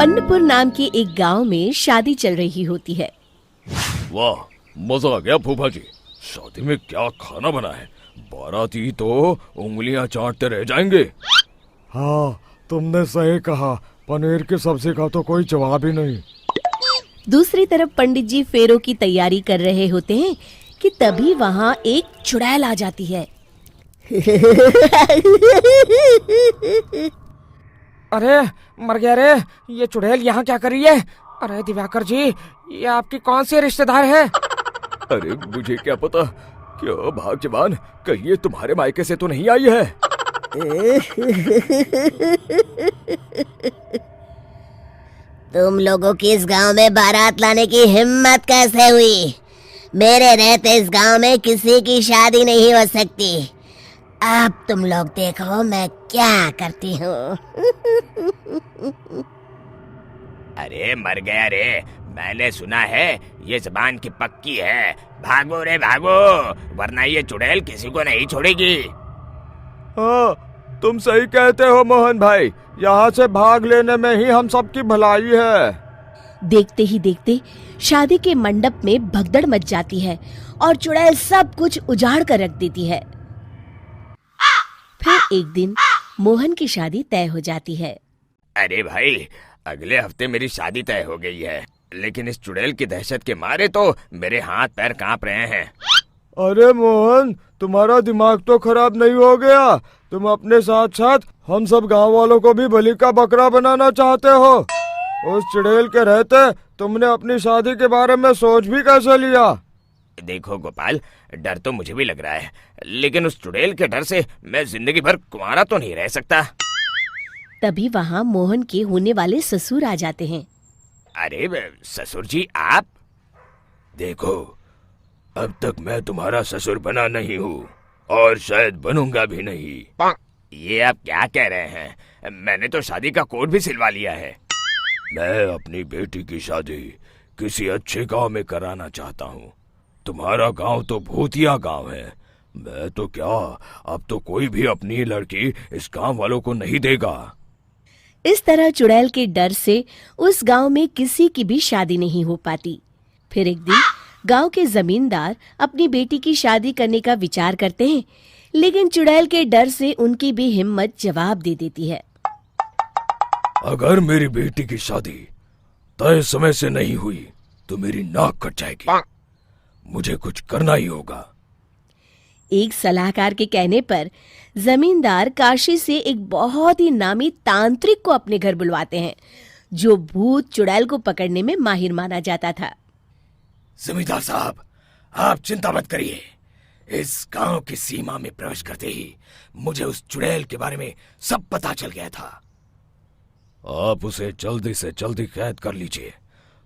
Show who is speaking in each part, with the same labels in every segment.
Speaker 1: अन्नपुर नाम के एक गांव में शादी चल रही होती है।
Speaker 2: वाह, मजा आ गया फूफा जी। शादी में क्या खाना बना है, बाराती तो उंगलियां चाटते रह जाएंगे।
Speaker 3: हाँ, तुमने सही कहा, पनीर की सब्जी का तो कोई जवाब ही नहीं।
Speaker 1: दूसरी तरफ पंडित जी फेरों की तैयारी कर रहे होते हैं कि तभी वहाँ एक चुड़ैल आ जाती है।
Speaker 4: अरे मर गया रे, ये चुड़ैल यहाँ क्या कर रही है? अरे दिवाकर जी, ये आपकी कौन सी रिश्तेदार है?
Speaker 2: अरे मुझे क्या पता, क्यों भाग्यवान, कहीं ये तुम्हारे मायके से तो नहीं आई है?
Speaker 5: तुम लोगों की इस गांव में बारात लाने की हिम्मत कैसे हुई? मेरे रहते इस गांव में किसी की शादी नहीं हो सकती। अब तुम लोग देखो मैं क्या करती हूँ।
Speaker 6: अरे मर गया रे, मैंने सुना है ये जबान की पक्की है। भागो रे भागो, वरना ये चुड़ैल किसी को नहीं छोड़ेगी।
Speaker 3: हाँ, तुम सही कहते हो मोहन भाई, यहाँ से भाग लेने में ही हम सबकी भलाई है।
Speaker 1: देखते ही देखते शादी के मंडप में भगदड़ मच जाती है और चुड़ैल सब कुछ उजाड़ कर रख देती है। फिर एक दिन मोहन की शादी तय हो जाती है।
Speaker 6: अरे भाई, अगले हफ्ते मेरी शादी तय हो गई है, लेकिन इस चुड़ैल की दहशत के मारे तो मेरे हाथ पैर कांप रहे हैं।
Speaker 3: अरे मोहन, तुम्हारा दिमाग तो खराब नहीं हो गया? तुम अपने साथ साथ हम सब गांव वालों को भी बलि का बकरा बनाना चाहते हो? उस चुड़ैल के रहते तुमने अपनी शादी के बारे में सोच भी कैसे लिया?
Speaker 6: देखो गोपाल, डर तो मुझे भी लग रहा है, लेकिन उस चुड़ैल के डर से मैं जिंदगी भर कुंवारा तो नहीं रह सकता।
Speaker 1: तभी वहाँ मोहन के होने वाले ससुर आ जाते हैं।
Speaker 6: अरे ससुर जी, आप?
Speaker 2: देखो, अब तक मैं तुम्हारा ससुर बना नहीं हूँ और शायद बनूंगा भी नहीं।
Speaker 6: ये आप क्या कह रहे हैं? मैंने तो शादी का कोड भी सिलवा लिया है।
Speaker 2: मैं अपनी बेटी की शादी किसी अच्छे गांव में कराना चाहता हूँ। तुम्हारा गांव तो भूतिया गांव है। मैं तो क्या, अब तो कोई भी अपनी लड़की इस गांव वालों को नहीं देगा।
Speaker 1: इस तरह चुड़ैल के डर से उस गांव में किसी की भी शादी नहीं हो पाती। फिर एक दिन गांव के जमींदार अपनी बेटी की शादी करने का विचार करते हैं, लेकिन चुड़ैल के डर से उनकी भी हिम्मत जवाब दे देती है।
Speaker 2: अगर मेरी बेटी की शादी तय समय से नहीं हुई तो मेरी नाक कट जाएगी। मुझे कुछ करना ही होगा।
Speaker 1: एक सलाहकार के कहने पर जमींदार काशी से एक बहुत ही नामी तांत्रिक को अपने घर बुलवाते हैं, जो भूत चुड़ैल को पकड़ने में माहिर माना जाता था।
Speaker 2: जमींदार साहब, आप चिंता मत करिए। इस गांव की सीमा में प्रवेश करते ही मुझे उस चुड़ैल के बारे में सब पता चल गया था। आप उसे जल्दी से जल्दी कैद कर लीजिए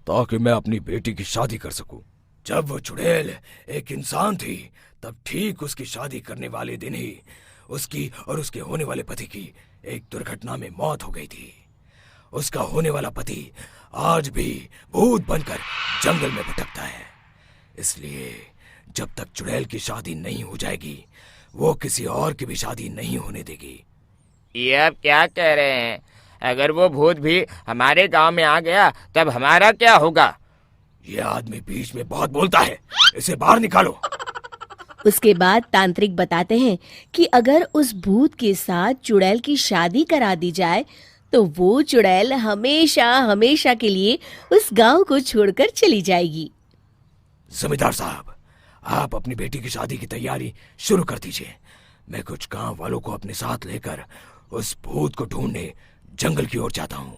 Speaker 2: ताकि मैं अपनी बेटी की शादी कर सकूं। जब वो चुड़ैल एक इंसान थी, तब ठीक उसकी शादी करने वाले दिन ही उसकी और उसके होने वाले पति की एक दुर्घटना में मौत हो गई थी। उसका होने वाला पति आज भी भूत बनकर जंगल में भटकता है। इसलिए जब तक चुड़ैल की शादी नहीं हो जाएगी, वो किसी और की भी शादी नहीं होने देगी।
Speaker 6: ये आप क्या कह रहे हैं? अगर वो भूत भी हमारे गांव में आ गया तब हमारा क्या होगा?
Speaker 2: ये आदमी बीच में बहुत बोलता है, इसे बाहर निकालो।
Speaker 1: उसके बाद तांत्रिक बताते हैं कि अगर उस भूत के साथ चुड़ैल की शादी करा दी जाए तो वो चुड़ैल हमेशा हमेशा के लिए उस गांव को छोड़कर चली जाएगी।
Speaker 2: जमींदार साहब, आप अपनी बेटी की शादी की तैयारी शुरू कर दीजिए। मैं कुछ गांव वालों को अपने साथ लेकर उस भूत को ढूंढने जंगल की ओर जाता हूँ।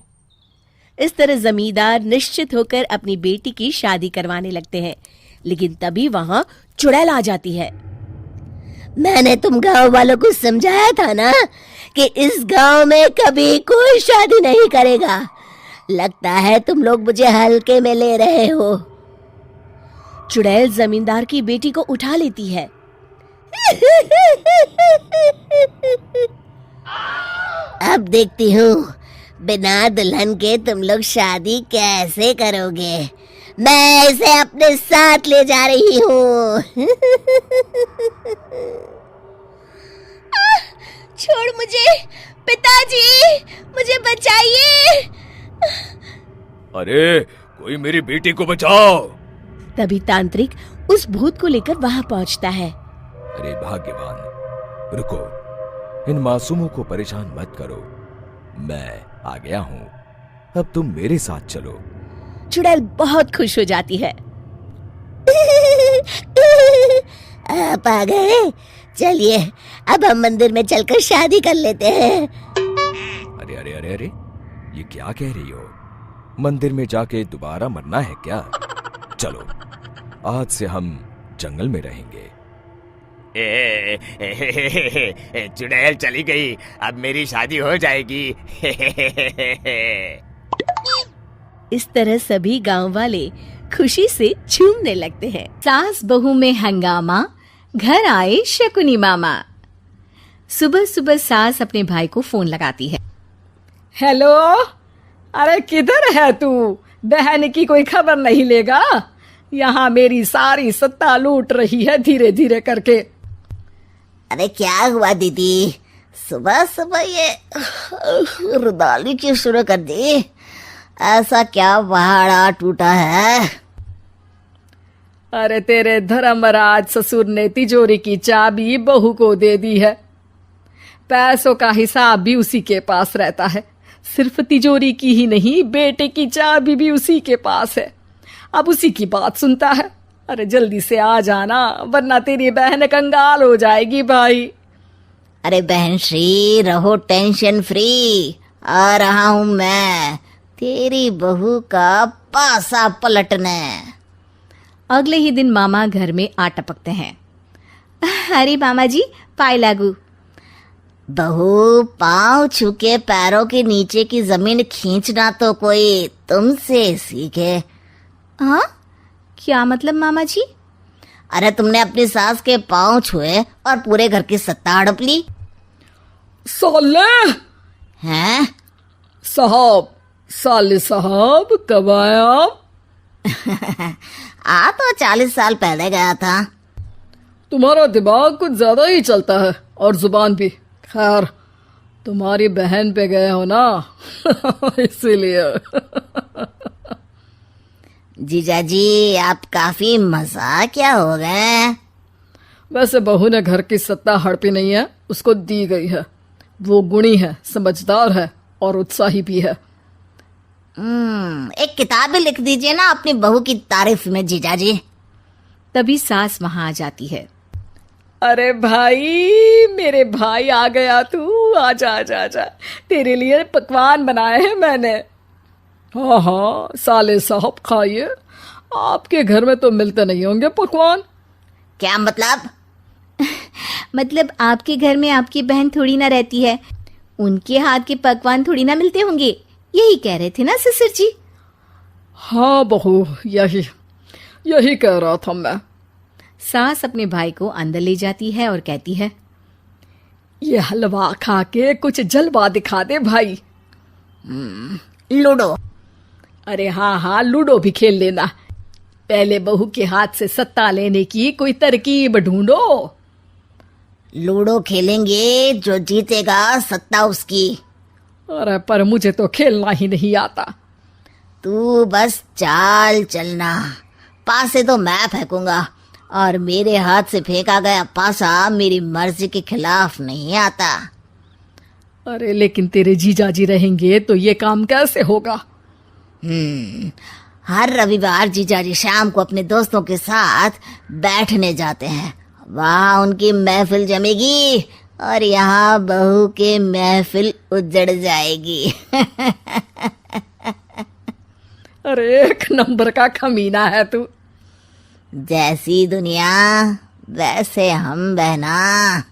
Speaker 1: इस तरह जमींदार निश्चित होकर अपनी बेटी की शादी करवाने लगते हैं, लेकिन तभी वहाँ चुड़ैल आ जाती है।
Speaker 5: मैंने तुम गांव वालों को समझाया था ना कि इस गांव में कभी कोई शादी नहीं करेगा। लगता है तुम लोग मुझे हल्के में ले रहे हो।
Speaker 1: चुड़ैल जमींदार की बेटी को उठा लेती है।
Speaker 5: अब देखती हूँ बिना दुल्हन के तुम लोग शादी कैसे करोगे। मैं इसे अपने साथ ले जा रही हूँ।
Speaker 1: छोड़ मुझे, पिताजी, मुझे बचाइए।
Speaker 2: अरे कोई मेरी बेटी को बचाओ।
Speaker 1: तभी तांत्रिक उस भूत को लेकर वहां पहुंचता है।
Speaker 2: अरे भाग्यवान, रुको, इन मासूमों को परेशान मत करो, मैं आ गया हूँ, अब तुम मेरे साथ चलो।
Speaker 1: चुड़ैल बहुत खुश हो जाती है।
Speaker 5: आप आ गए, चलिए अब हम मंदिर में चलकर शादी कर लेते हैं।
Speaker 2: अरे अरे अरे अरे, ये क्या कह रही हो? मंदिर में जाके दोबारा मरना है क्या? चलो, आज से हम जंगल में रहेंगे।
Speaker 6: चुड़ैल चली गई, अब मेरी शादी हो जाएगी।
Speaker 1: इस तरह सभी गांव वाले खुशी से झूमने लगते हैं। सास बहू में हंगामा, घर आए शकुनी मामा। सुबह सुबह सास अपने भाई को फोन लगाती है।
Speaker 4: हेलो, अरे किधर है तू? बहन की कोई खबर नहीं लेगा? यहाँ मेरी सारी सत्ता लूट रही है धीरे धीरे करके।
Speaker 5: अरे क्या हुआ दीदी, सुबह सुबह ये रुदाली क्यों शुरू कर दी? ऐसा क्या पहाड़ा टूटा है?
Speaker 4: अरे तेरे धर्मराज ससुर ने तिजोरी की चाबी बहू को दे दी है। पैसों का हिसाब भी उसी के पास रहता है। सिर्फ तिजोरी की ही नहीं, बेटे की चाबी भी उसी के पास है। अब उसी की बात सुनता है। अरे जल्दी से आ जाना, वरना तेरी बहन कंगाल हो जाएगी भाई।
Speaker 5: अरे बहन श्री, रहो टेंशन फ्री, आ रहा हूँ मैं तेरी बहू का पासा पलटने।
Speaker 1: अगले ही दिन मामा घर में आ टपकते हैं। अरे मामा जी, पाए लागू।
Speaker 5: बहू, पाँव छू के पैरों के नीचे की जमीन खींचना तो कोई तुमसे सीखे।
Speaker 1: हाँ, क्या मतलब मामा जी?
Speaker 5: अरे तुमने अपनी सास के पाँव छुए और पूरे घर की सत्ता हड़प ली।
Speaker 4: साले
Speaker 5: हैं?
Speaker 4: साहब, साले साहब कब आए आप?
Speaker 5: आ तो 40 साल पहले गया था।
Speaker 4: तुम्हारा दिमाग कुछ ज्यादा ही चलता है और जुबान भी। खैर, तुम्हारी बहन पे गए हो ना इसीलिए।
Speaker 5: जीजा जी, आप काफी मजाकिया हो गए।
Speaker 4: वैसे बहू ने घर की सत्ता हड़पी नहीं है, उसको दी गई है। वो गुणी है, समझदार है और उत्साही भी है।
Speaker 5: एक किताब भी लिख दीजिए ना अपनी बहू की तारीफ में जीजा जी।
Speaker 1: तभी सास वहां आ जाती है।
Speaker 4: अरे भाई, मेरे भाई आ गया तू, आजा आजा आजा, तेरे लिए पकवान बनाए हैं मैंने। हाँ हाँ साले साहब, खाइए। आपके घर में तो मिलते नहीं होंगे पकवान।
Speaker 5: क्या मतलब?
Speaker 1: मतलब आपके घर में आपकी बहन थोड़ी ना रहती है, उनके हाथ के पकवान थोड़ी ना मिलते होंगे, यही कह रहे थे ना ससुर जी?
Speaker 4: हाँ बहू, यही कह रहा था मैं।
Speaker 1: सास अपने भाई को अंदर ले जाती है और कहती है,
Speaker 4: ये हलवा खा के कुछ जलवा दिखा दे भाई।
Speaker 5: लूडो।
Speaker 4: अरे हाँ हाँ, लूडो भी खेल लेना। पहले बहू के हाथ से सत्ता लेने की कोई तरकीब ढूंढो।
Speaker 5: लूडो खेलेंगे, जो जीतेगा सत्ता उसकी।
Speaker 4: अरे पर मुझे तो खेलना ही नहीं आता।
Speaker 5: तू बस चाल चलना, पासे तो मैं फेंकूंगा और मेरे हाथ से फेंका गया पासा मेरी मर्जी के खिलाफ नहीं आता।
Speaker 4: अरे लेकिन तेरे जीजाजी रहेंगे तो ये काम कैसे होगा?
Speaker 5: हर रविवार जीजाजी शाम को अपने दोस्तों के साथ बैठने जाते हैं। वहाँ उनकी महफिल जमेगी और यहाँ बहू की महफिल उजड़ जाएगी।
Speaker 4: अरे एक नंबर का कमीना है तू।
Speaker 5: जैसी दुनिया वैसे हम बहना।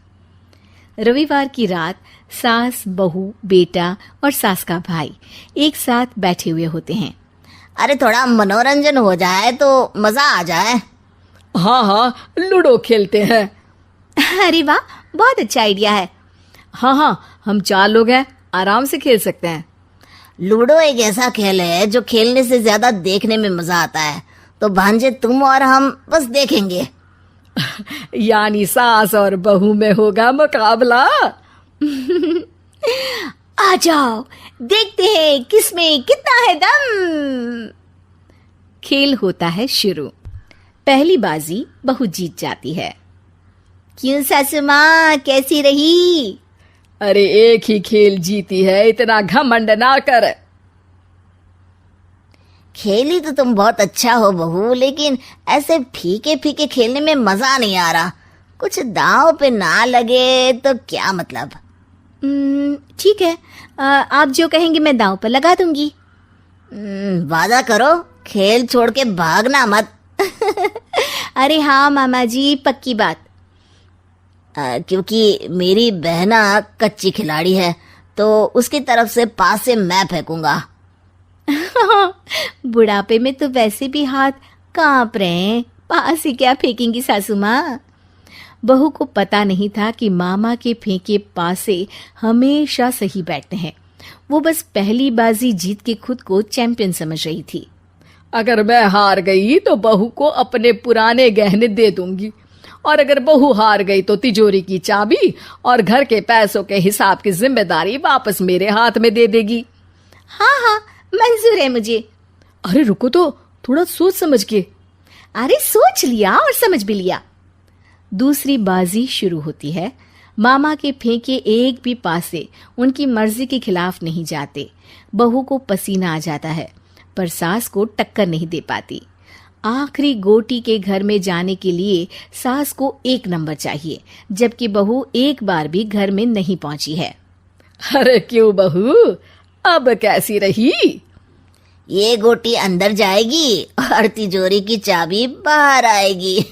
Speaker 1: रविवार की रात सास, बहू, बेटा और सास का भाई एक साथ बैठे हुए होते हैं।
Speaker 5: अरे थोड़ा मनोरंजन हो जाए तो मजा आ जाए।
Speaker 4: हाँ हाँ, लूडो खेलते हैं।
Speaker 1: अरे वाह, बहुत अच्छा आइडिया है।
Speaker 4: हाँ हाँ, हम 4 लोग हैं, आराम से खेल सकते हैं।
Speaker 5: लूडो एक ऐसा खेल है जो खेलने से ज्यादा देखने में मजा आता है। तो भांजे, तुम और हम बस देखेंगे।
Speaker 4: यानी सास और बहू में होगा मुकाबला।
Speaker 1: आ जाओ,
Speaker 7: देखते हैं किसमें कितना है दम।
Speaker 4: खेल होता है शुरू। पहली बाजी बहू जीत जाती है।
Speaker 7: क्यों सासू माँ, कैसी रही?
Speaker 4: अरे एक ही खेल जीती है, इतना घमंड ना कर।
Speaker 7: खेली तो तुम बहुत अच्छा हो बहू, लेकिन ऐसे फीके फीके खेलने में मजा नहीं आ रहा। कुछ दांव पे ना लगे तो क्या मतलब।
Speaker 1: ठीक है, आप जो कहेंगे मैं दांव पर लगा दूंगी।
Speaker 7: वादा करो, खेल छोड़ के भागना मत।
Speaker 1: अरे हाँ मामा जी, पक्की बात।
Speaker 7: क्योंकि मेरी बहना कच्ची खिलाड़ी है, तो उसकी तरफ से पास से मैं फेंकूंगा।
Speaker 1: बुढ़ापे में तो वैसे भी हाथ कांप रहे हैं, पास से क्या फेंकेंगी सासू माँ। बहू को पता नहीं था कि मामा के फेंके पासे हमेशा सही बैठते हैं। वो बस पहली बाजी जीत के खुद को चैंपियन समझ रही थी।
Speaker 4: अगर मैं हार गई तो बहू को अपने पुराने गहने दे दूंगी, और अगर बहू हार गई तो तिजोरी की चाबी और घर के पैसों के हिसाब की जिम्मेदारी वापस मेरे हाथ में दे देगी।
Speaker 1: हाँ हाँ, मंजूर है मुझे।
Speaker 4: अरे रुको तो, थोड़ा सोच समझ के।
Speaker 1: अरे सोच लिया और समझ भी लिया। दूसरी बाजी शुरू होती है। मामा के फेंके एक भी पासे उनकी मर्जी के खिलाफ नहीं जाते। बहू को पसीना आ जाता है, पर सास को टक्कर नहीं दे पाती। आखिरी गोटी के घर में जाने के लिए सास को 1 नंबर चाहिए, जबकि बहू एक बार भी घर में नहीं पहुंची है।
Speaker 4: अरे क्यों बहू, अब कैसी रही?
Speaker 7: ये गोटी अंदर जाएगी और तिजोरी की चाबी बाहर आएगी।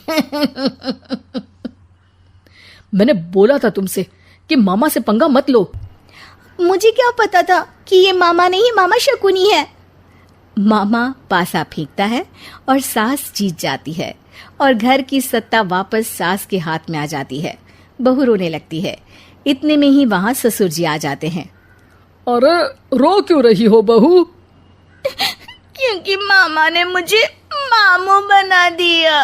Speaker 4: मैंने बोला था तुमसे कि मामा से पंगा मत लो।
Speaker 1: मुझे क्या पता था कि ये मामा नहीं, मामा शकुनी है। मामा पासा फेंकता है और सास जीत जाती है, और घर की सत्ता वापस सास के हाथ में आ जाती है। बहू रोने लगती है। इतने में ही वहां ससुर जी आ जाते हैं।
Speaker 4: अरे रो क्यों रही हो बहू?
Speaker 1: क्योंकि मामा ने मुझे मामू बना दिया।